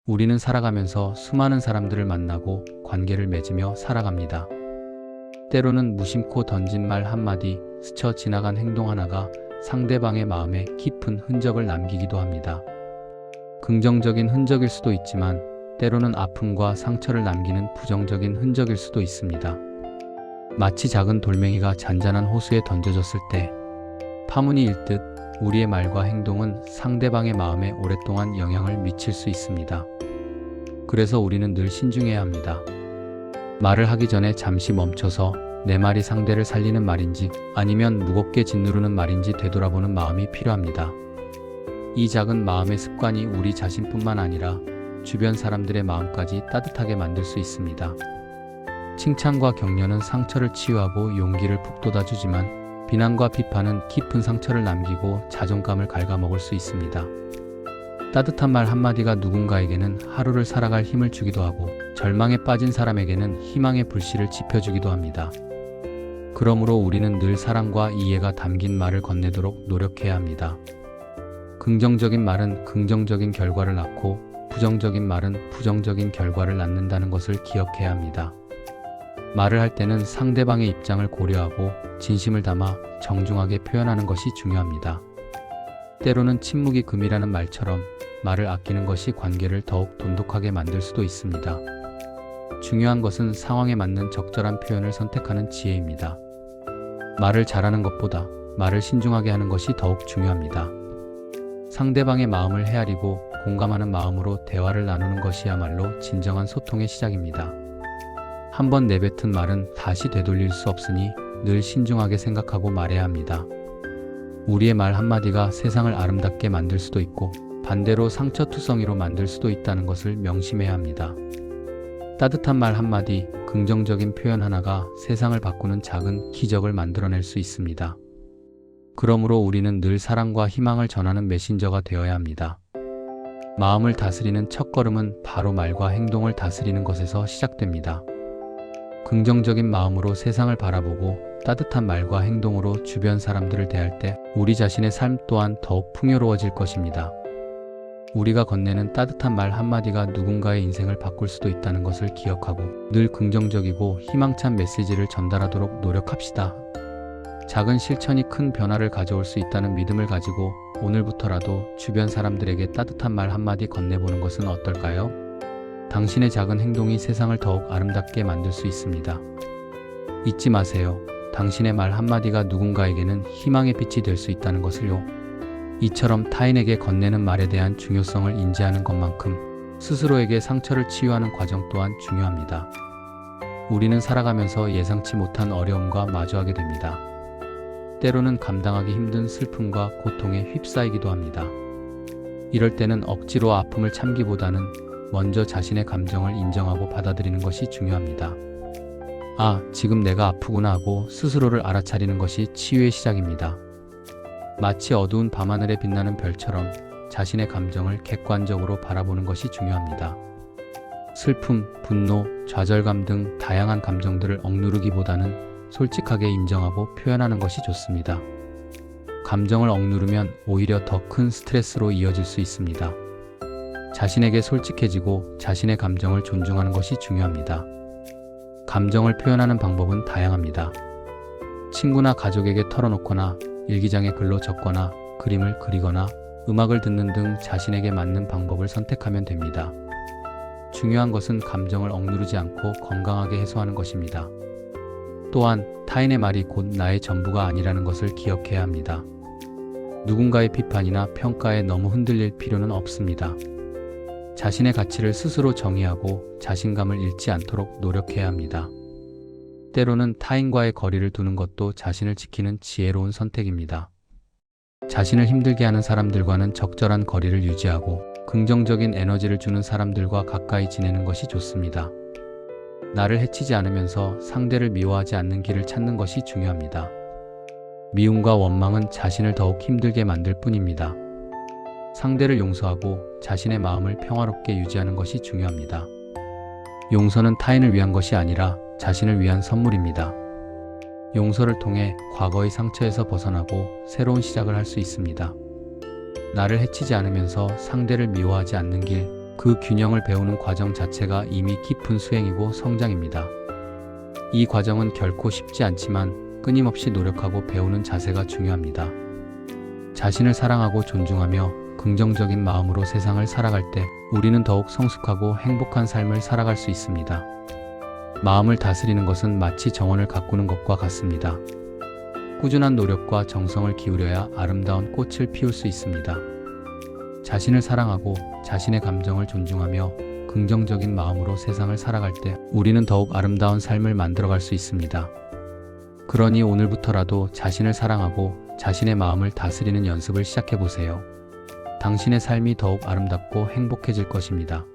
우리는 살아가면서 수많은 사람들을 만나고 관계를 맺으며 살아갑니다. 때로는 무심코 던진 말 한마디, 스쳐 지나간 행동 하나가 상대방의 마음에 깊은 흔적을 남기기도 합니다. 긍정적인 흔적일 수도 있지만 때로는 아픔과 상처를 남기는 부정적인 흔적일 수도 있습니다. 마치 작은 돌멩이가 잔잔한 호수에 던져졌을 때 파문이 일듯 우리의 말과 행동은 상대방의 마음에 오랫동안 영향을 미칠 수 있습니다. 그래서 우리는 늘 신중해야 합니다. 말을 하기 전에 잠시 멈춰서 내 말이 상대를 살리는 말인지 아니면 무겁게 짓누르는 말인지 되돌아보는 마음이 필요합니다. 이 작은 마음의 습관이 우리 자신뿐만 아니라 주변 사람들의 마음까지 따뜻하게 만들 수 있습니다. 칭찬과 격려는 상처를 치유하고 용기를 북돋아주지만 비난과 비판은 깊은 상처를 남기고 자존감을 갉아먹을 수 있습니다. 따뜻한 말 한마디가 누군가에게는 하루를 살아갈 힘을 주기도 하고 절망에 빠진 사람에게는 희망의 불씨를 지펴주기도 합니다. 그러므로 우리는 늘 사랑과 이해가 담긴 말을 건네도록 노력해야 합니다. 긍정적인 말은 긍정적인 결과를 낳고 부정적인 말은 부정적인 결과를 낳는다는 것을 기억해야 합니다. 말을 할 때는 상대방의 입장을 고려하고 진심을 담아 정중하게 표현하는 것이 중요합니다. 때로는 침묵이 금이라는 말처럼 말을 아끼는 것이 관계를 더욱 돈독하게 만들 수도 있습니다. 중요한 것은 상황에 맞는 적절한 표현을 선택하는 지혜입니다. 말을 잘하는 것보다 말을 신중하게 하는 것이 더욱 중요합니다. 상대방의 마음을 헤아리고 공감하는 마음으로 대화를 나누는 것이야말로 진정한 소통의 시작입니다. 한번 내뱉은 말은 다시 되돌릴 수 없으니 늘 신중하게 생각하고 말해야 합니다. 우리의 말 한마디가 세상을 아름답게 만들 수도 있고 반대로 상처투성이로 만들 수도 있다는 것을 명심해야 합니다. 따뜻한 말 한마디, 긍정적인 표현 하나가 세상을 바꾸는 작은 기적을 만들어낼 수 있습니다. 그러므로 우리는 늘 사랑과 희망을 전하는 메신저가 되어야 합니다. 마음을 다스리는 첫걸음은 바로 말과 행동을 다스리는 것에서 시작됩니다. 긍정적인 마음으로 세상을 바라보고 따뜻한 말과 행동으로 주변 사람들을 대할 때 우리 자신의 삶 또한 더욱 풍요로워질 것입니다. 우리가 건네는 따뜻한 말 한마디가 누군가의 인생을 바꿀 수도 있다는 것을 기억하고 늘 긍정적이고 희망찬 메시지를 전달하도록 노력합시다. 작은 실천이 큰 변화를 가져올 수 있다는 믿음을 가지고 오늘부터라도 주변 사람들에게 따뜻한 말 한마디 건네보는 것은 어떨까요? 당신의 작은 행동이 세상을 더욱 아름답게 만들 수 있습니다. 잊지 마세요. 당신의 말 한마디가 누군가에게는 희망의 빛이 될 수 있다는 것을요. 이처럼 타인에게 건네는 말에 대한 중요성을 인지하는 것만큼 스스로에게 상처를 치유하는 과정 또한 중요합니다. 우리는 살아가면서 예상치 못한 어려움과 마주하게 됩니다. 때로는 감당하기 힘든 슬픔과 고통에 휩싸이기도 합니다. 이럴 때는 억지로 아픔을 참기보다는 먼저 자신의 감정을 인정하고 받아들이는 것이 중요합니다. 아, 지금 내가 아프구나 하고 스스로를 알아차리는 것이 치유의 시작입니다. 마치 어두운 밤하늘에 빛나는 별처럼 자신의 감정을 객관적으로 바라보는 것이 중요합니다. 슬픔, 분노, 좌절감 등 다양한 감정들을 억누르기보다는 솔직하게 인정하고 표현하는 것이 좋습니다. 감정을 억누르면 오히려 더 큰 스트레스로 이어질 수 있습니다. 자신에게 솔직해지고 자신의 감정을 존중하는 것이 중요합니다. 감정을 표현하는 방법은 다양합니다. 친구나 가족에게 털어놓거나 일기장에 글로 적거나 그림을 그리거나 음악을 듣는 등 자신에게 맞는 방법을 선택하면 됩니다. 중요한 것은 감정을 억누르지 않고 건강하게 해소하는 것입니다. 또한 타인의 말이 곧 나의 전부가 아니라는 것을 기억해야 합니다. 누군가의 비판이나 평가에 너무 흔들릴 필요는 없습니다. 자신의 가치를 스스로 정의하고 자신감을 잃지 않도록 노력해야 합니다. 때로는 타인과의 거리를 두는 것도 자신을 지키는 지혜로운 선택입니다. 자신을 힘들게 하는 사람들과는 적절한 거리를 유지하고 긍정적인 에너지를 주는 사람들과 가까이 지내는 것이 좋습니다. 나를 해치지 않으면서 상대를 미워하지 않는 길을 찾는 것이 중요합니다. 미움과 원망은 자신을 더욱 힘들게 만들 뿐입니다. 상대를 용서하고 자신의 마음을 평화롭게 유지하는 것이 중요합니다. 용서는 타인을 위한 것이 아니라 자신을 위한 선물입니다. 용서를 통해 과거의 상처에서 벗어나고 새로운 시작을 할 수 있습니다. 나를 해치지 않으면서 상대를 미워하지 않는 길, 그 균형을 배우는 과정 자체가 이미 깊은 수행이고 성장입니다. 이 과정은 결코 쉽지 않지만 끊임없이 노력하고 배우는 자세가 중요합니다. 자신을 사랑하고 존중하며 긍정적인 마음으로 세상을 살아갈 때 우리는 더욱 성숙하고 행복한 삶을 살아갈 수 있습니다. 마음을 다스리는 것은 마치 정원을 가꾸는 것과 같습니다. 꾸준한 노력과 정성을 기울여야 아름다운 꽃을 피울 수 있습니다. 자신을 사랑하고 자신의 감정을 존중하며 긍정적인 마음으로 세상을 살아갈 때 우리는 더욱 아름다운 삶을 만들어갈 수 있습니다. 그러니 오늘부터라도 자신을 사랑하고 자신의 마음을 다스리는 연습을 시작해보세요. 당신의 삶이 더욱 아름답고 행복해질 것입니다.